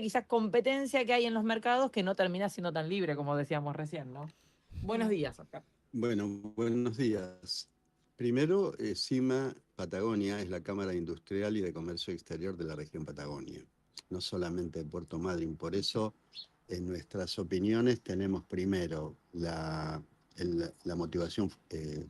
quizás competencia que hay en los mercados que no termina siendo tan libre como decíamos recién, ¿no? Buenos días, Oscar. Bueno, buenos días. Primero, CIMA Patagonia es la Cámara Industrial y de Comercio Exterior de la región Patagonia, no solamente de Puerto Madryn. Por eso, en nuestras opiniones tenemos primero la motivación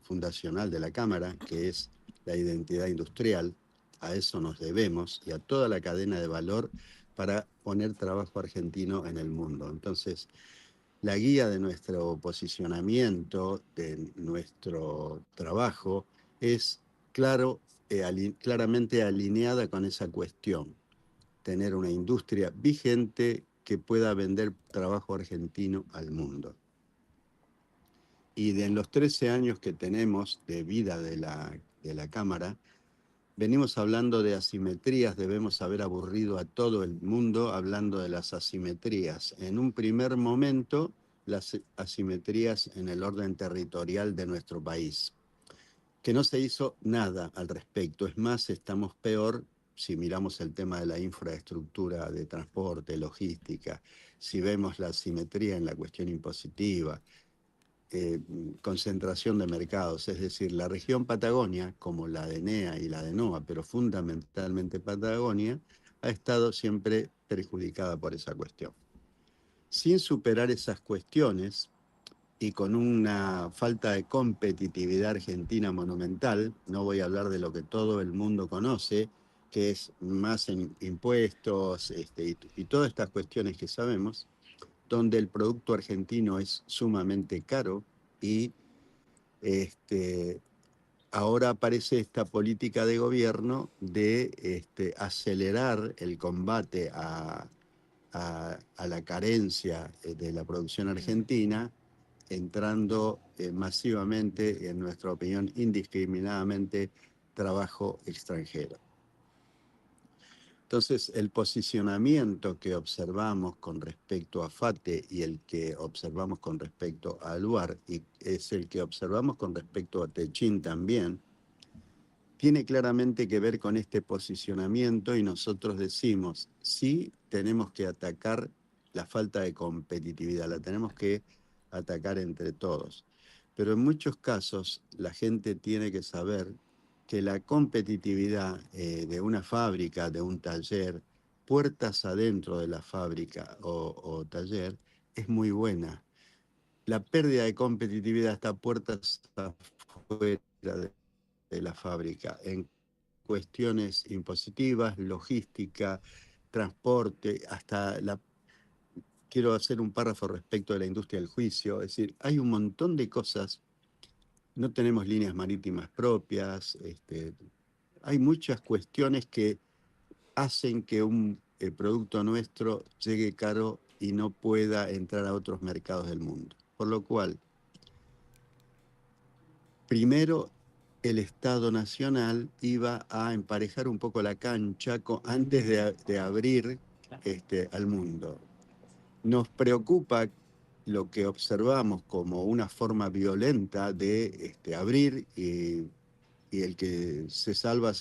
fundacional de la Cámara, que es la identidad industrial. A eso nos debemos y a toda la cadena de valor para poner trabajo argentino en el mundo. Entonces, la guía de nuestro posicionamiento, de nuestro trabajo, es claramente alineada con esa cuestión. Tener una industria vigente que pueda vender trabajo argentino al mundo. Y en los 13 años que tenemos de vida de la Cámara, venimos hablando de asimetrías, debemos haber aburrido a todo el mundo hablando de las asimetrías. En un primer momento, las asimetrías en el orden territorial de nuestro país, que no se hizo nada al respecto. Es más, estamos peor si miramos el tema de la infraestructura de transporte, logística, si vemos la asimetría en la cuestión impositiva, concentración de mercados, es decir, la región Patagonia, como la de NEA y la de NOA, pero fundamentalmente Patagonia, ha estado siempre perjudicada por esa cuestión. Sin superar esas cuestiones y con una falta de competitividad argentina monumental, no voy a hablar de lo que todo el mundo conoce, que es más en impuestos y todas estas cuestiones que sabemos, donde el producto argentino es sumamente caro y ahora aparece esta política de gobierno de acelerar el combate a la carencia de la producción argentina, entrando masivamente, en nuestra opinión, indiscriminadamente, trabajo extranjero. Entonces, el posicionamiento que observamos con respecto a FATE y el que observamos con respecto a Aluar, y es el que observamos con respecto a Techin también, tiene claramente que ver con este posicionamiento y nosotros decimos, sí tenemos que atacar la falta de competitividad, la tenemos que atacar entre todos. Pero en muchos casos la gente tiene que saber que la competitividad de una fábrica, de un taller, puertas adentro de la fábrica o taller, es muy buena. La pérdida de competitividad está puertas afuera de la fábrica, en cuestiones impositivas, logística, transporte, hasta la... Quiero hacer un párrafo respecto de la industria del juicio, es decir, hay un montón de cosas, no tenemos líneas marítimas propias, hay muchas cuestiones que hacen que un producto nuestro llegue caro y no pueda entrar a otros mercados del mundo. Por lo cual, primero, el Estado Nacional iba a emparejar un poco la cancha antes de abrir al mundo. Nos preocupa lo que observamos como una forma violenta de abrir y el que se salva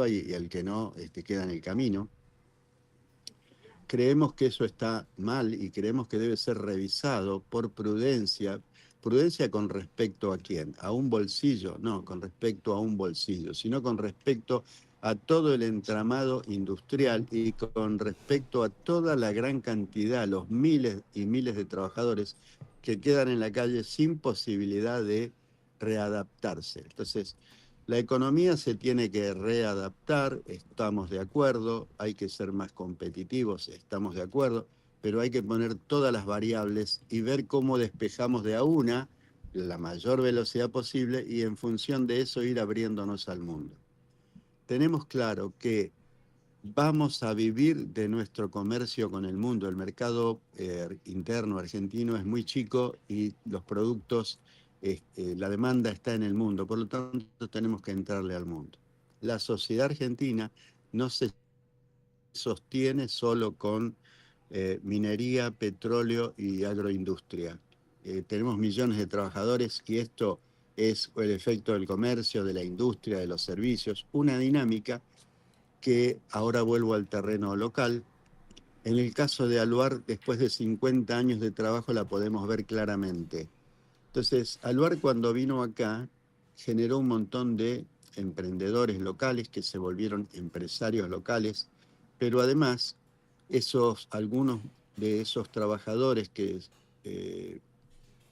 y el que no queda en el camino. Creemos que eso está mal y creemos que debe ser revisado por prudencia. ¿Prudencia con respecto a quién? ¿A un bolsillo? No, con respecto a un bolsillo, sino con respecto a todo el entramado industrial y con respecto a toda la gran cantidad, los miles y miles de trabajadores que quedan en la calle sin posibilidad de readaptarse. Entonces, la economía se tiene que readaptar, estamos de acuerdo, hay que ser más competitivos, estamos de acuerdo, pero hay que poner todas las variables y ver cómo despejamos de a una la mayor velocidad posible y en función de eso ir abriéndonos al mundo. Tenemos claro que vamos a vivir de nuestro comercio con el mundo. El mercado interno argentino es muy chico y los productos, la demanda está en el mundo, por lo tanto tenemos que entrarle al mundo. La sociedad argentina no se sostiene solo con minería, petróleo y agroindustria. Tenemos millones de trabajadores y esto es el efecto del comercio, de la industria, de los servicios, una dinámica que ahora vuelvo al terreno local, En el caso de Aluar, después de 50 años de trabajo la podemos ver claramente. Entonces, Aluar cuando vino acá generó un montón de emprendedores locales que se volvieron empresarios locales, pero además algunos de esos trabajadores que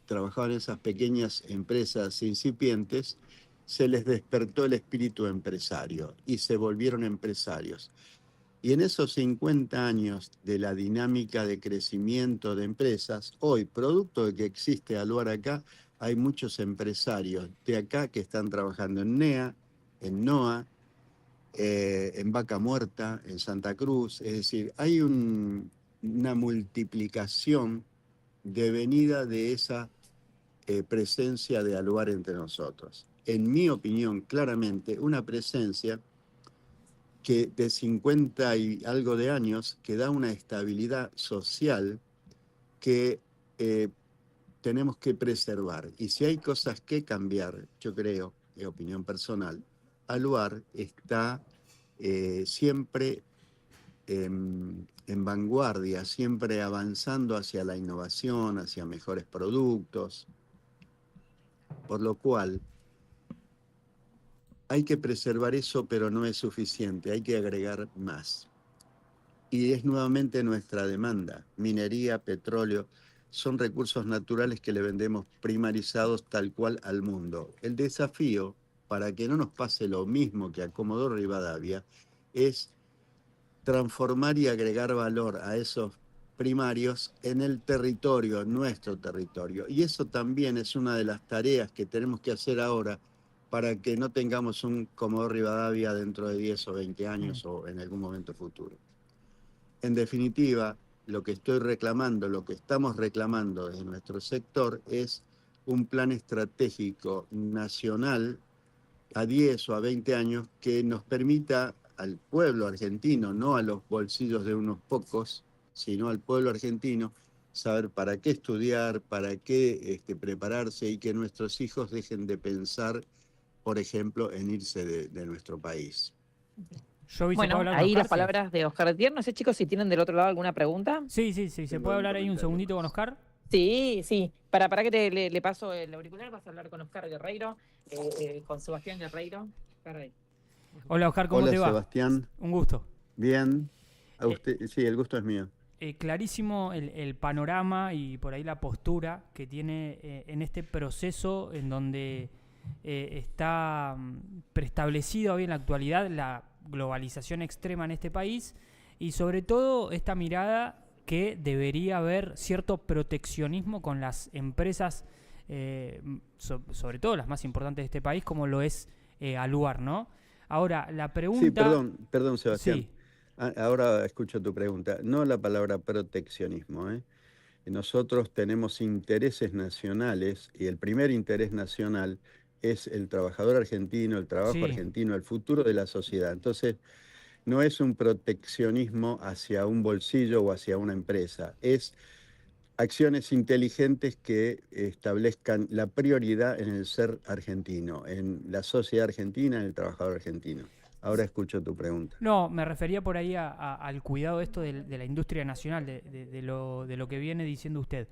trabajaban en esas pequeñas empresas incipientes, se les despertó el espíritu empresario y se volvieron empresarios. Y en esos 50 años de la dinámica de crecimiento de empresas, hoy, producto de que existe Aluar acá, hay muchos empresarios de acá que están trabajando en NEA, en NOA, en Vaca Muerta, en Santa Cruz. Es decir, hay una multiplicación de venida de esa presencia de Aluar entre nosotros. En mi opinión, claramente, una presencia que de 50 y algo de años, que da una estabilidad social que tenemos que preservar. Y si hay cosas que cambiar, yo creo, de opinión personal, Aluar está siempre en vanguardia, siempre avanzando hacia la innovación, hacia mejores productos, por lo cual hay que preservar eso, pero no es suficiente, hay que agregar más. Y es nuevamente nuestra demanda. Minería, petróleo, son recursos naturales que le vendemos primarizados tal cual al mundo. El desafío, para que no nos pase lo mismo que a Comodoro Rivadavia, es transformar y agregar valor a esos primarios en el territorio, en nuestro territorio. Y eso también es una de las tareas que tenemos que hacer ahora para que no tengamos un Comodoro Rivadavia dentro de 10 o 20 años o en algún momento futuro. En definitiva, lo que estoy reclamando, lo que estamos reclamando desde nuestro sector es un plan estratégico nacional a 10 o a 20 años que nos permita al pueblo argentino, no a los bolsillos de unos pocos, sino al pueblo argentino, saber para qué estudiar, para qué prepararse y que nuestros hijos dejen de pensar, por ejemplo, en irse de nuestro país. Jovi, ¿se puede Bueno, hablar con ahí las Oscar? Sí. palabras de Oscar Dier. No sé, chicos, si tienen del otro lado alguna pregunta. Sí, ¿se puede hablar ahí un segundito con Oscar? Sí. Para que le paso el auricular, vas a hablar con Oscar Guerreiro, con Sebastián Guerreiro. Caray. Hola, Oscar, ¿cómo te va? Hola, Sebastián. Un gusto. Bien. A usted, sí, el gusto es mío. Clarísimo el panorama y por ahí la postura que tiene en este proceso en donde está preestablecido hoy en la actualidad la globalización extrema en este país y sobre todo esta mirada que debería haber cierto proteccionismo con las empresas, sobre todo las más importantes de este país, como lo es Aluar, ¿no? Ahora, la pregunta... Sí, perdón, Sebastián. Sí. Ahora escucho tu pregunta. No la palabra proteccionismo, ¿eh? Nosotros tenemos intereses nacionales y el primer interés nacional es el trabajador argentino, el trabajo argentino, el futuro de la sociedad. Entonces, no es un proteccionismo hacia un bolsillo o hacia una empresa, es acciones inteligentes que establezcan la prioridad en el ser argentino, en la sociedad argentina, en el trabajador argentino. Ahora escucho tu pregunta. No, me refería por ahí al cuidado de esto de la industria nacional, de lo que viene diciendo usted.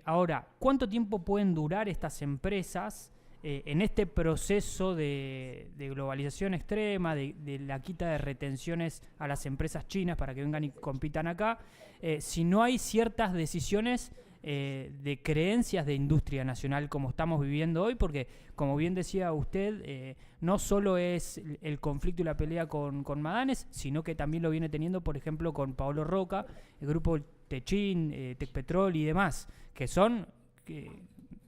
Ahora, ¿cuánto tiempo pueden durar estas empresas en este proceso de globalización extrema, de la quita de retenciones a las empresas chinas para que vengan y compitan acá, si no hay ciertas decisiones de creencias de industria nacional como estamos viviendo hoy? Porque, como bien decía usted, no solo es el conflicto y la pelea con Madanes, sino que también lo viene teniendo, por ejemplo, con Paolo Roca, el grupo Techin, Tecpetrol y demás, que son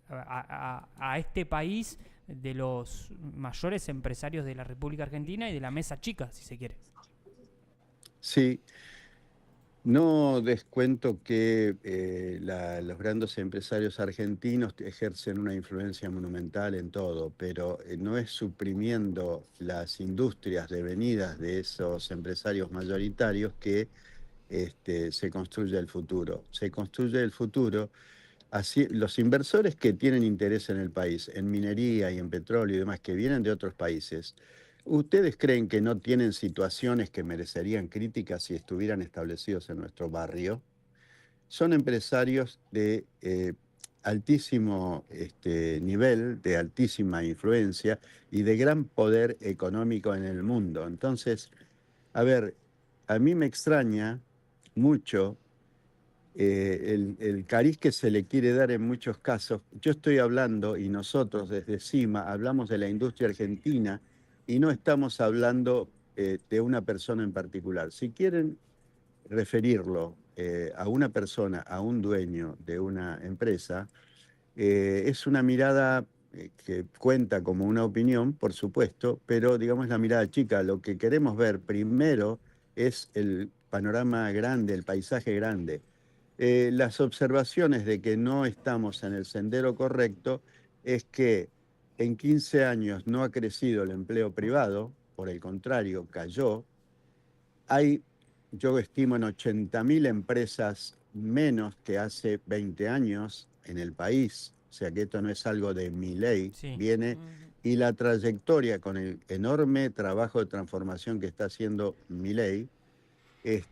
a este país de los mayores empresarios de la República Argentina y de la mesa chica, si se quiere. Sí. No descuento que los grandes empresarios argentinos ejercen una influencia monumental en todo, pero no es suprimiendo las industrias devenidas de esos empresarios mayoritarios que se construye el futuro. Se construye el futuro, así, los inversores que tienen interés en el país, en minería y en petróleo y demás, que vienen de otros países, ¿Ustedes creen que no tienen situaciones que merecerían críticas si estuvieran establecidos en nuestro barrio? Son empresarios de altísimo nivel, de altísima influencia y de gran poder económico en el mundo. Entonces, a ver, a mí me extraña mucho el cariz que se le quiere dar en muchos casos. Yo estoy hablando, y nosotros desde CIMA hablamos de la industria argentina y no estamos hablando de una persona en particular. Si quieren referirlo a una persona, a un dueño de una empresa, es una mirada que cuenta como una opinión, por supuesto, pero digamos la mirada chica. Lo que queremos ver primero es el panorama grande, el paisaje grande. Las observaciones de que no estamos en el sendero correcto es que en 15 años no ha crecido el empleo privado, por el contrario, cayó. Hay, yo estimo, en 80.000 empresas menos que hace 20 años en el país. O sea que esto no es algo de Milei, Sí. viene. Y la trayectoria con el enorme trabajo de transformación que está haciendo Milei,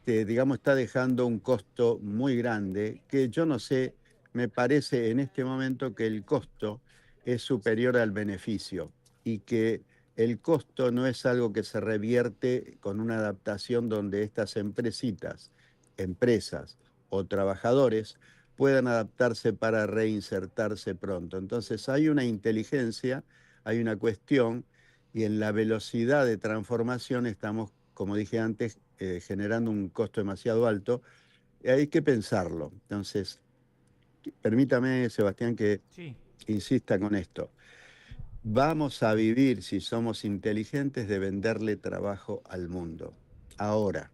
digamos, está dejando un costo muy grande que yo no sé, me parece en este momento que el costo es superior al beneficio y que el costo no es algo que se revierte con una adaptación donde estas empresas o trabajadores puedan adaptarse para reinsertarse pronto. Entonces hay una inteligencia, hay una cuestión y en la velocidad de transformación estamos, como dije antes, generando un costo demasiado alto. Hay que pensarlo. Entonces, permítame, Sebastián, que Sí. insista con esto. Vamos a vivir, si somos inteligentes, de venderle trabajo al mundo. Ahora,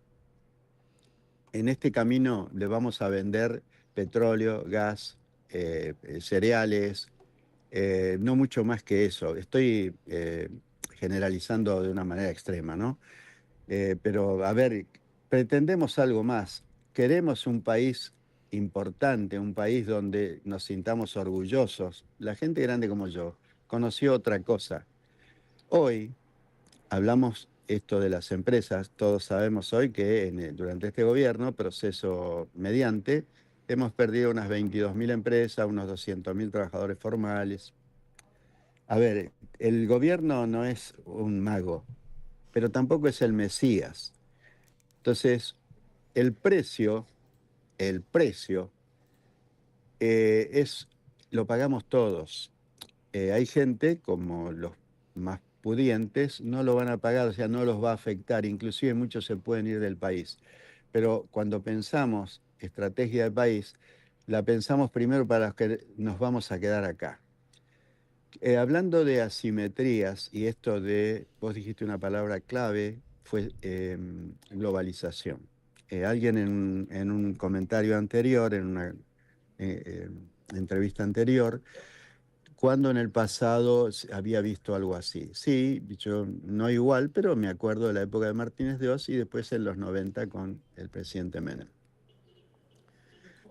en este camino le vamos a vender petróleo, gas, cereales, no mucho más que eso. Estoy generalizando de una manera extrema, ¿no? Pero, a ver, pretendemos algo más. Queremos un país importante, un país donde nos sintamos orgullosos. La gente grande como yo conoció otra cosa. Hoy hablamos esto de las empresas. Todos sabemos hoy que durante este gobierno, proceso mediante, hemos perdido unas 22.000 empresas, unos 200.000 trabajadores formales. A ver, el gobierno no es un mago, pero tampoco es el Mesías. Entonces, el precio, el precio es, lo pagamos todos. Hay gente, como los más pudientes, no lo van a pagar, o sea, no los va a afectar, inclusive muchos se pueden ir del país. Pero cuando pensamos estrategia de país, la pensamos primero para los que nos vamos a quedar acá. Hablando de asimetrías, y esto de, vos dijiste una palabra clave, fue globalización. Alguien en un comentario anterior, en una eh, entrevista anterior, cuando en el pasado había visto algo así. Sí, yo no igual, pero me acuerdo de la época de Martínez de Oz y después en los 90 con el presidente Menem.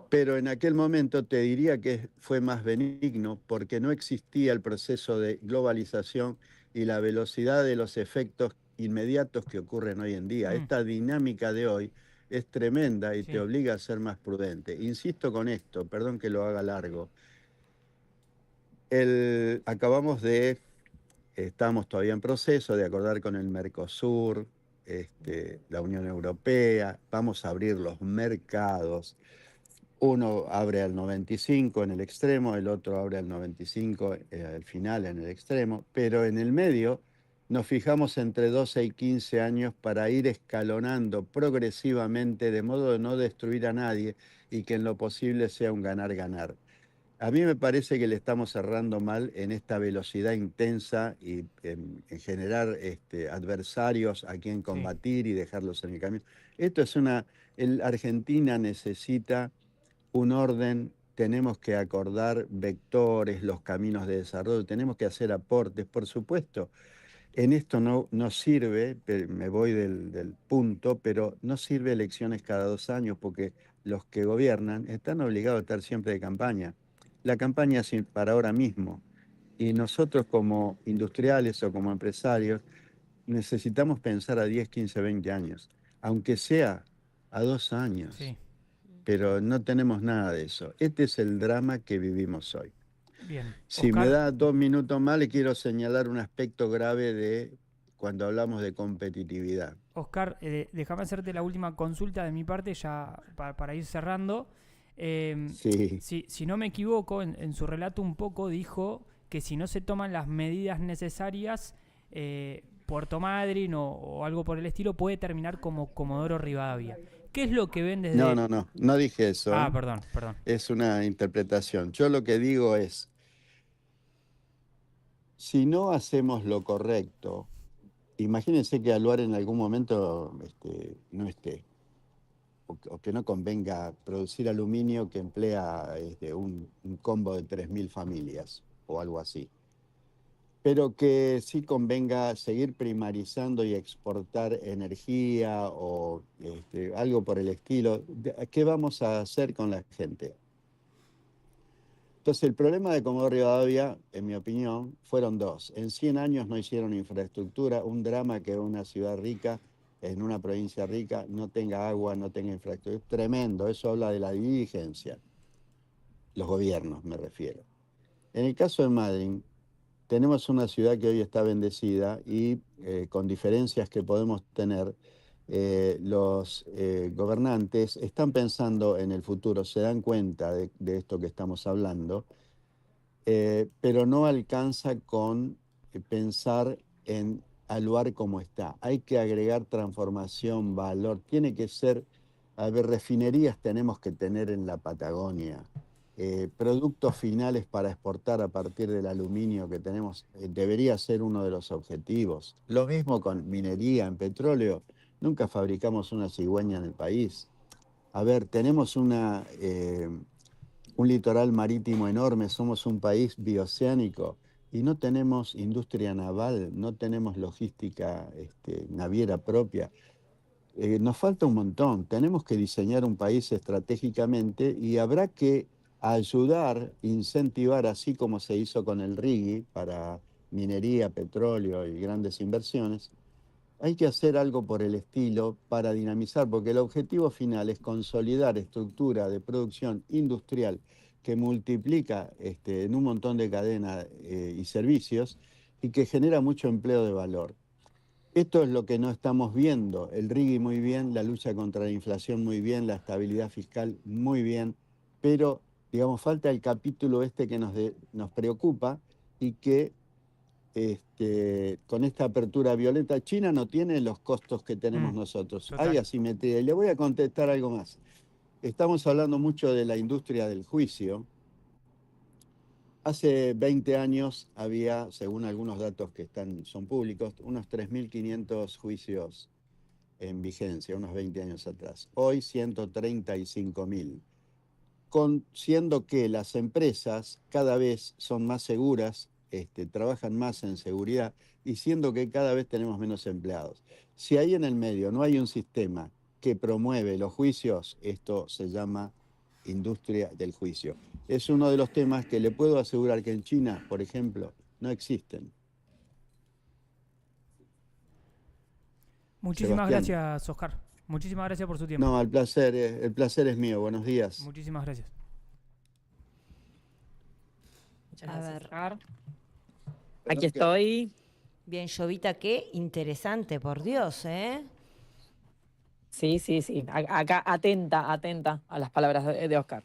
Pero en aquel momento te diría que fue más benigno porque no existía el proceso de globalización y la velocidad de los efectos inmediatos que ocurren hoy en día. Esta dinámica de hoy es tremenda y Sí. te obliga a ser más prudente. Insisto con esto, perdón que lo haga largo. Estamos todavía en proceso de acordar con el Mercosur, la Unión Europea, vamos a abrir los mercados. Uno abre al 95 en el extremo, el otro abre al 95 al final en el extremo, pero en el medio nos fijamos entre 12 y 15 años para ir escalonando progresivamente de modo de no destruir a nadie y que en lo posible sea un ganar-ganar. A mí me parece que le estamos cerrando mal en esta velocidad intensa y en generar adversarios a quien combatir y dejarlos en el camino. Esto es Argentina necesita un orden, tenemos que acordar vectores, los caminos de desarrollo, tenemos que hacer aportes, por supuesto. En esto no sirve, me voy del punto, pero no sirve elecciones cada 2 años porque los que gobiernan están obligados a estar siempre de campaña. La campaña es para ahora mismo y nosotros como industriales o como empresarios necesitamos pensar a 10, 15, 20 años, aunque sea a 2 años, Sí, pero no tenemos nada de eso. Este es el drama que vivimos hoy. bien. Si me Oscar, da 2 minutos más, le quiero señalar un aspecto grave de cuando hablamos de competitividad. Oscar, déjame hacerte la última consulta de mi parte ya para ir cerrando. Sí, Si no me equivoco, en su relato un poco dijo que si no se toman las medidas necesarias, Puerto Madryn o algo por el estilo puede terminar como Comodoro Rivadavia. ¿Qué es lo que ven desde...? no dije eso, Ah, ¿eh? perdón. Es una interpretación. Yo lo que digo es, si no hacemos lo correcto, imagínense que Aluar en algún momento no esté, o que no convenga producir aluminio que emplea un combo de 3.000 familias o algo así. Pero que sí convenga seguir primarizando y exportar energía o algo por el estilo. ¿Qué vamos a hacer con la gente? Entonces, el problema de Comodoro Rivadavia, en mi opinión, fueron dos. En 100 años no hicieron infraestructura, un drama que una ciudad rica, en una provincia rica, no tenga agua, no tenga infraestructura. Es tremendo, eso habla de la diligencia. Los gobiernos, me refiero. En el caso de Madryn, tenemos una ciudad que hoy está bendecida y con diferencias que podemos tener, los gobernantes están pensando en el futuro, se dan cuenta de esto que estamos hablando, pero no alcanza con pensar en Aluar como está. Hay que agregar transformación, valor, tiene que ser, a ver, refinerías tenemos que tener en la Patagonia. Productos finales para exportar a partir del aluminio que tenemos, debería ser uno de los objetivos. Lo mismo con minería en petróleo. Nunca fabricamos una cigüeña en el país. A ver, tenemos un litoral marítimo enorme, somos un país bioceánico y no tenemos industria naval, no tenemos logística naviera propia. Nos falta un montón, tenemos que diseñar un país estratégicamente y habrá que ayudar, incentivar, así como se hizo con el RIGI para minería, petróleo y grandes inversiones. Hay que hacer algo por el estilo para dinamizar, porque el objetivo final es consolidar estructura de producción industrial que multiplica en un montón de cadenas y servicios y que genera mucho empleo de valor. Esto es lo que no estamos viendo. El RIGI muy bien, la lucha contra la inflación muy bien, la estabilidad fiscal muy bien, pero, digamos, falta el capítulo que nos preocupa y que con esta apertura violenta, China no tiene los costos que tenemos nosotros. Hay Total. asimetría. Y le voy a contestar algo más. Estamos hablando mucho de la industria del juicio. Hace 20 años había, según algunos datos que son públicos, unos 3.500 juicios en vigencia, unos 20 años atrás. Hoy 135.000. Siendo que las empresas cada vez son más seguras, trabajan más en seguridad y siendo que cada vez tenemos menos empleados. Si ahí en el medio no hay un sistema que promueve los juicios, esto se llama industria del juicio. Es uno de los temas que le puedo asegurar que en China, por ejemplo, no existen. Muchísimas Sebastián. gracias, Oscar. Muchísimas gracias por su tiempo. No, el placer es mío. Buenos días. Muchísimas gracias. Muchas A gracias, ver. Oscar. Aquí estoy. Bien, Jovita, qué interesante, por Dios, ¿eh? Sí. Acá atenta a las palabras de Oscar.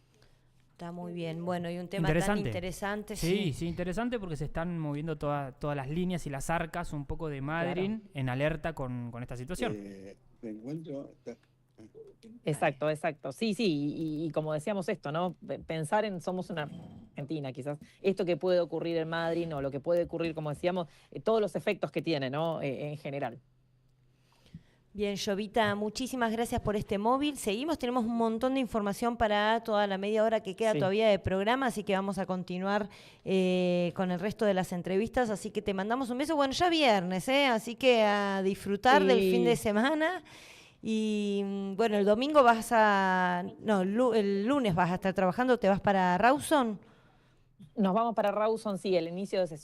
Está muy bien. Bueno, y un tema tan interesante. Sí, interesante porque se están moviendo todas las líneas y las arcas un poco de Madryn en alerta con esta situación. Me encuentro... Exacto. Sí, y como decíamos esto, ¿no? Pensar en somos una Argentina, quizás esto que puede ocurrir en Madrid o lo que puede ocurrir, como decíamos, todos los efectos que tiene, ¿no? En general. Bien, Jovita, muchísimas gracias por este móvil. Seguimos, tenemos un montón de información para toda la media hora que queda todavía de programa, así que vamos a continuar con el resto de las entrevistas, así que te mandamos un beso. Bueno, ya viernes, así que a disfrutar del fin de semana. Y bueno, el domingo el lunes vas a estar trabajando, ¿te vas para Rawson? Nos vamos para Rawson, sí, el inicio de sesión.